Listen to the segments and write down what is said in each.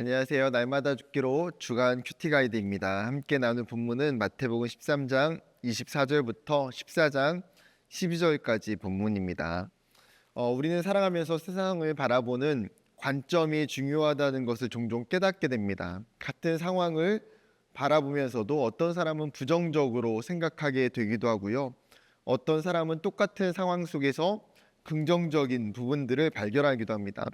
안녕하세요. 날마다 죽기로 주간 큐티 가이드입니다. 함께 나눌 본문은 마태복음 13장 24절부터 14장 12절까지 본문입니다. 우리는 살아가면서 세상을 바라보는 관점이 중요하다는 것을 종종 깨닫게 됩니다. 같은 상황을 바라보면서도 어떤 사람은 부정적으로 생각하게 되기도 하고요. 어떤 사람은 똑같은 상황 속에서 긍정적인 부분들을 발견하기도 합니다.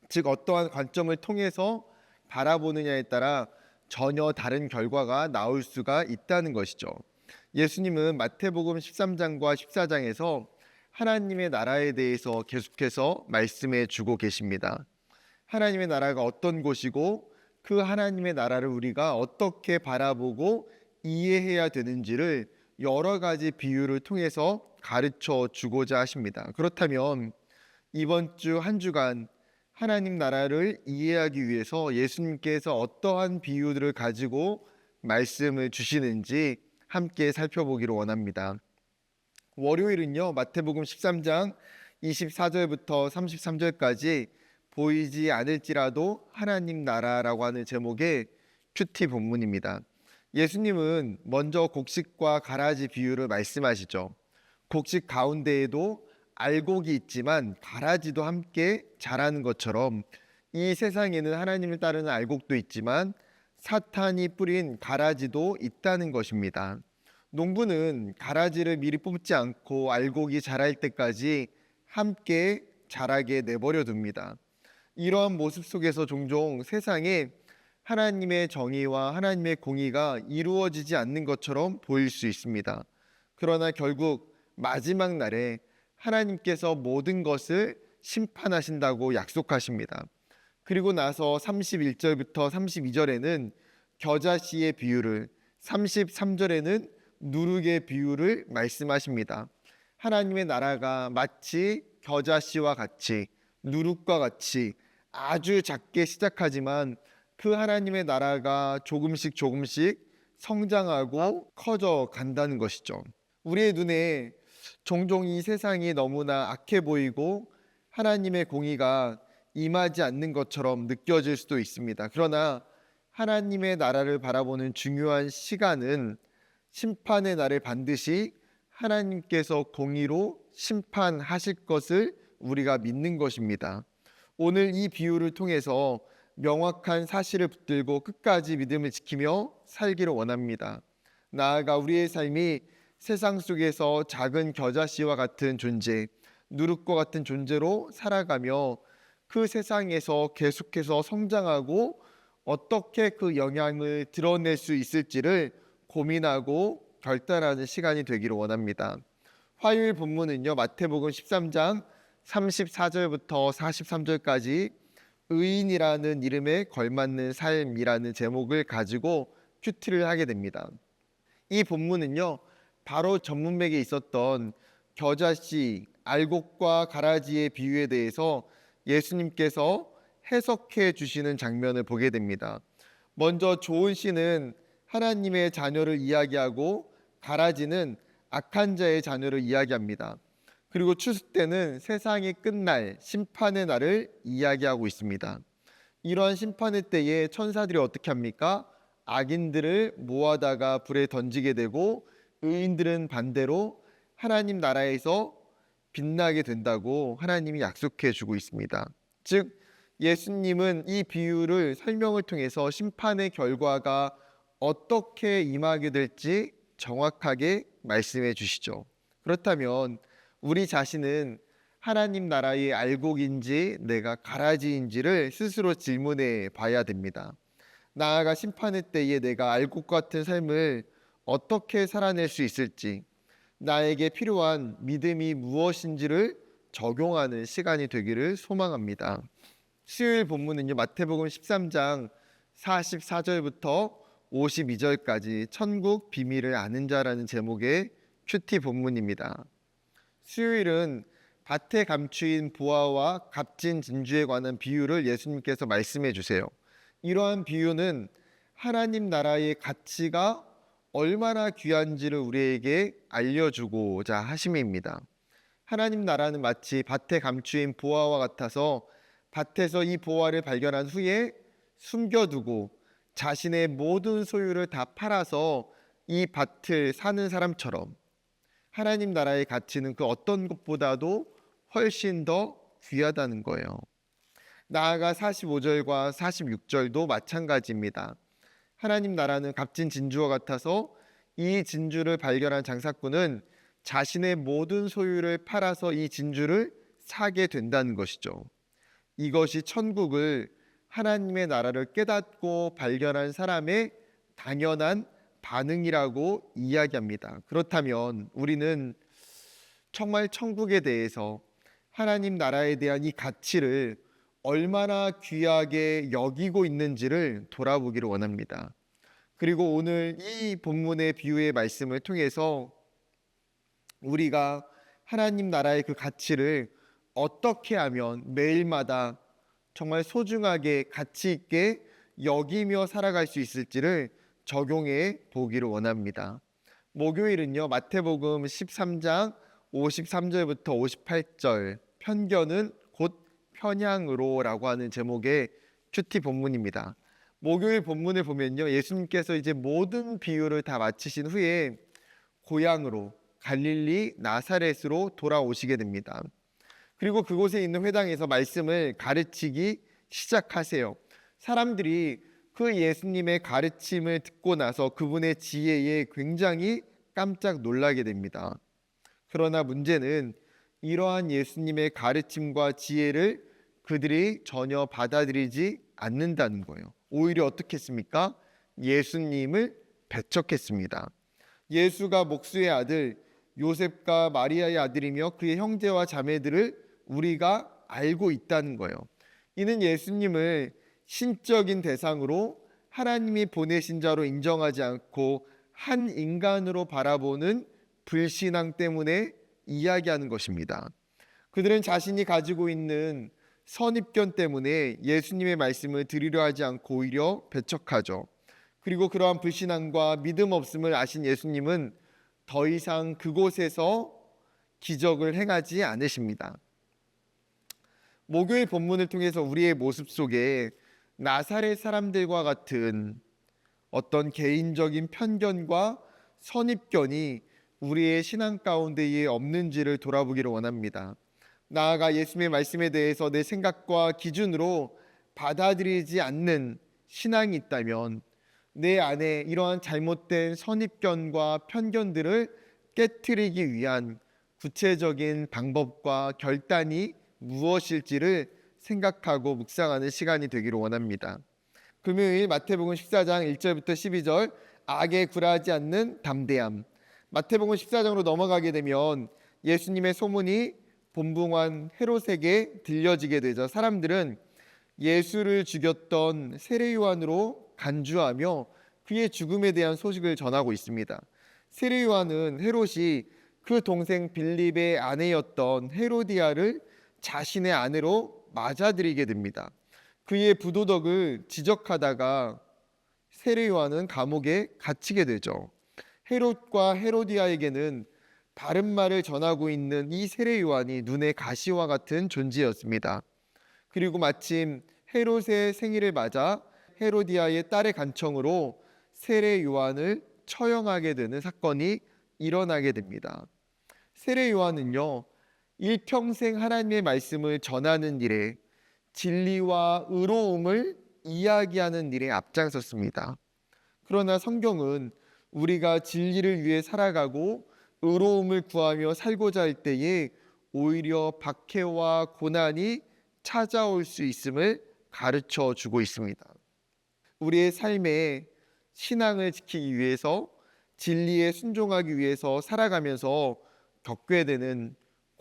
즉 어떠한 관점을 통해서 바라보느냐에 따라 전혀 다른 결과가 나올 수가 있다는 것이죠. 예수님은 마태복음 13장과 14장에서 하나님의 나라에 대해서 계속해서 말씀해 주고 계십니다. 하나님의 나라가 어떤 곳이고 그 하나님의 나라를 우리가 어떻게 바라보고 이해해야 되는지를 여러 가지 비유를 통해서 가르쳐 주고자 하십니다. 그렇다면 이번 주 한 주간 하나님 나라를 이해하기 위해서 예수님께서 어떠한 비유들을 가지고 말씀을 주시는지 함께 살펴보기를 원합니다. 월요일은요, 마태복음 13장 24절부터 33절까지 보이지 않을지라도 하나님 나라라고 하는 제목의 큐티 본문입니다. 예수님은 먼저 곡식과 가라지 비유를 말씀하시죠. 곡식 가운데에도 알곡이 있지만 가라지도 함께 자라는 것처럼 이 세상에는 하나님을 따르는 알곡도 있지만 사탄이 뿌린 가라지도 있다는 것입니다. 농부는 가라지를 미리 뽑지 않고 알곡이 자랄 때까지 함께 자라게 내버려 둡니다. 이러한 모습 속에서 종종 세상에 하나님의 정의와 하나님의 공의가 이루어지지 않는 것처럼 보일 수 있습니다. 그러나 결국 마지막 날에 하나님께서 모든 것을 심판하신다고 약속하십니다. 그리고 나서 31절부터 32절에는 겨자씨의 비유를, 33절에는 누룩의 비유를 말씀하십니다. 하나님의 나라가 마치 겨자씨와 같이, 누룩과 같이 아주 작게 시작하지만 그 하나님의 나라가 조금씩 성장하고 커져 간다는 것이죠. 우리의 눈에 종종 이 세상이 너무나 악해 보이고 하나님의 공의가 임하지 않는 것처럼 느껴질 수도 있습니다. 그러나 하나님의 나라를 바라보는 중요한 시간은 심판의 날에 반드시 하나님께서 공의로 심판하실 것을 우리가 믿는 것입니다. 오늘 이 비유를 통해서 명확한 사실을 붙들고 끝까지 믿음을 지키며 살기를 원합니다. 나아가 우리의 삶이 세상 속에서 작은 겨자씨와 같은 존재, 누룩과 같은 존재로 살아가며 그 세상에서 계속해서 성장하고 어떻게 그 영향을 드러낼 수 있을지를 고민하고 결단하는 시간이 되기를 원합니다. 화요일 본문은요, 마태복음 13장 34절부터 43절까지 의인이라는 이름에 걸맞는 삶이라는 제목을 가지고 큐티를 하게 됩니다. 이 본문은요, 바로 전문맥에 있었던 겨자씨, 알곡과 가라지의 비유에 대해서 예수님께서 해석해 주시는 장면을 보게 됩니다. 먼저 좋은 씨는 하나님의 자녀를 이야기하고 가라지는 악한 자의 자녀를 이야기합니다. 그리고 추수 때는 세상이 끝날 심판의 날을 이야기하고 있습니다. 이러한 심판의 때에 천사들이 어떻게 합니까? 악인들을 모아다가 불에 던지게 되고 의인들은 반대로 하나님 나라에서 빛나게 된다고 하나님이 약속해 주고 있습니다. 즉 예수님은 이 비유를 설명을 통해서 심판의 결과가 어떻게 임하게 될지 정확하게 말씀해 주시죠. 그렇다면 우리 자신은 하나님 나라의 알곡인지 내가 가라지인지를 스스로 질문해 봐야 됩니다. 나아가 심판의 때에 내가 알곡 같은 삶을 어떻게 살아낼 수 있을지, 나에게 필요한 믿음이 무엇인지를 적용하는 시간이 되기를 소망합니다. 수요일 본문은요, 마태복음 13장 44절부터 52절까지 천국 비밀을 아는 자라는 제목의 큐티 본문입니다. 수요일은 밭에 감추인 보화와 값진 진주에 관한 비유를 예수님께서 말씀해 주세요. 이러한 비유는 하나님 나라의 가치가 얼마나 귀한지를 우리에게 알려주고자 하심입니다. 하나님 나라는 마치 밭에 감추인 보화와 같아서 밭에서 이 보화를 발견한 후에 숨겨두고 자신의 모든 소유를 다 팔아서 이 밭을 사는 사람처럼 하나님 나라의 가치는 그 어떤 것보다도 훨씬 더 귀하다는 거예요. 나아가 45절과 46절도 마찬가지입니다. 하나님 나라는 값진 진주와 같아서 이 진주를 발견한 장사꾼은 자신의 모든 소유를 팔아서 이 진주를 사게 된다는 것이죠. 이것이 천국을, 하나님의 나라를 깨닫고 발견한 사람의 당연한 반응이라고 이야기합니다. 그렇다면 우리는 정말 천국에 대해서, 하나님 나라에 대한 이 가치를 얼마나 귀하게 여기고 있는지를 돌아보기를 원합니다. 그리고 오늘 이 본문의 비유의 말씀을 통해서 우리가 하나님 나라의 그 가치를 어떻게 하면 매일마다 정말 소중하게 가치 있게 여기며 살아갈 수 있을지를 적용해 보기를 원합니다. 목요일은요, 마태복음 13장 53절부터 58절, 편견은 곧 편향으로라고 하는 제목의 큐티 본문입니다. 목요일 본문을 보면요, 예수님께서 이제 모든 비유를 다 마치신 후에 고향으로, 갈릴리 나사렛으로 돌아오시게 됩니다. 그리고 그곳에 있는 회당에서 말씀을 가르치기 시작하세요. 사람들이 그 예수님의 가르침을 듣고 나서 그분의 지혜에 굉장히 깜짝 놀라게 됩니다. 그러나 문제는 이러한 예수님의 가르침과 지혜를 그들이 전혀 받아들이지 않는다는 거예요. 오히려 어떻게 했습니까? 예수님을 배척했습니다. 예수가 목수의 아들 요셉과 마리아의 아들이며 그의 형제와 자매들을 우리가 알고 있다는 거예요. 이는 예수님을 신적인 대상으로 하나님이 보내신 자로 인정하지 않고 한 인간으로 바라보는 불신앙 때문에 이야기하는 것입니다. 그들은 자신이 가지고 있는 선입견 때문에 예수님의 말씀을 들으려 하지 않고 오히려 배척하죠. 그리고 그러한 불신앙과 믿음 없음을 아신 예수님은 더 이상 그곳에서 기적을 행하지 않으십니다. 목요일 본문을 통해서 우리의 모습 속에 나사렛 사람들과 같은 어떤 개인적인 편견과 선입견이 우리의 신앙 가운데에 없는지를 돌아보기를 원합니다. 나아가 예수님의 말씀에 대해서 내 생각과 기준으로 받아들이지 않는 신앙이 있다면 내 안에 이러한 잘못된 선입견과 편견들을 깨트리기 위한 구체적인 방법과 결단이 무엇일지를 생각하고 묵상하는 시간이 되기를 원합니다. 금요일 마태복음 14장 1절부터 12절, 악에 굴하지 않는 담대함. 마태복음 14장으로 넘어가게 되면 예수님의 소문이 본붕환 헤롯에게 들려지게 되죠. 사람들은 예수를 죽였던 세례 요한으로 간주하며 그의 죽음에 대한 소식을 전하고 있습니다. 세례 요한은 헤롯이 그 동생 빌립의 아내였던 헤로디아를 자신의 아내로 맞아들이게 됩니다. 그의 부도덕을 지적하다가 세례 요한은 감옥에 갇히게 되죠. 헤롯과 헤로디아에게는 바른 말을 전하고 있는 이 세례 요한이 눈의 가시와 같은 존재였습니다. 그리고 마침 헤롯의 생일을 맞아 헤로디아의 딸의 간청으로 세례 요한을 처형하게 되는 사건이 일어나게 됩니다. 세례 요한은요, 일평생 하나님의 말씀을 전하는 일에, 진리와 의로움을 이야기하는 일에 앞장섰습니다. 그러나 성경은 우리가 진리를 위해 살아가고 의로움을 구하며 살고자 할 때에 오히려 박해와 고난이 찾아올 수 있음을 가르쳐 주고 있습니다. 우리의 삶에 신앙을 지키기 위해서, 진리에 순종하기 위해서 살아가면서 겪게 되는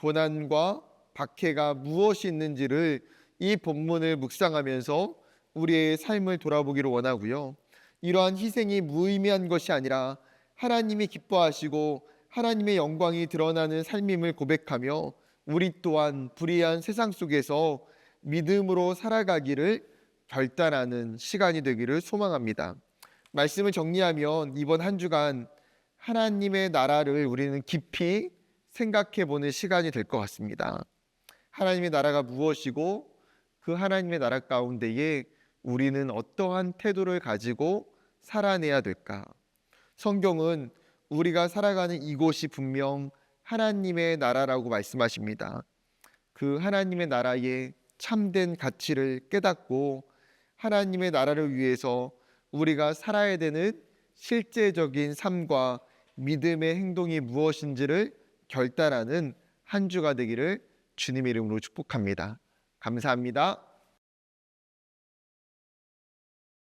고난과 박해가 무엇이 있는지를 이 본문을 묵상하면서 우리의 삶을 돌아보기를 원하고요. 이러한 희생이 무의미한 것이 아니라 하나님이 기뻐하시고 하나님의 영광이 드러나는 삶임을 고백하며 우리 또한 불의한 세상 속에서 믿음으로 살아가기를 결단하는 시간이 되기를 소망합니다. 말씀을 정리하면 이번 한 주간 하나님의 나라를 우리는 깊이 생각해 보는 시간이 될 것 같습니다. 하나님의 나라가 무엇이고 그 하나님의 나라 가운데에 우리는 어떠한 태도를 가지고 살아내야 될까? 성경은 우리가 살아가는 이곳이 분명 하나님의 나라라고 말씀하십니다. 그 하나님의 나라의 참된 가치를 깨닫고 하나님의 나라를 위해서 우리가 살아야 되는 실제적인 삶과 믿음의 행동이 무엇인지를 결단하는 한 주가 되기를 주님의 이름으로 축복합니다. 감사합니다.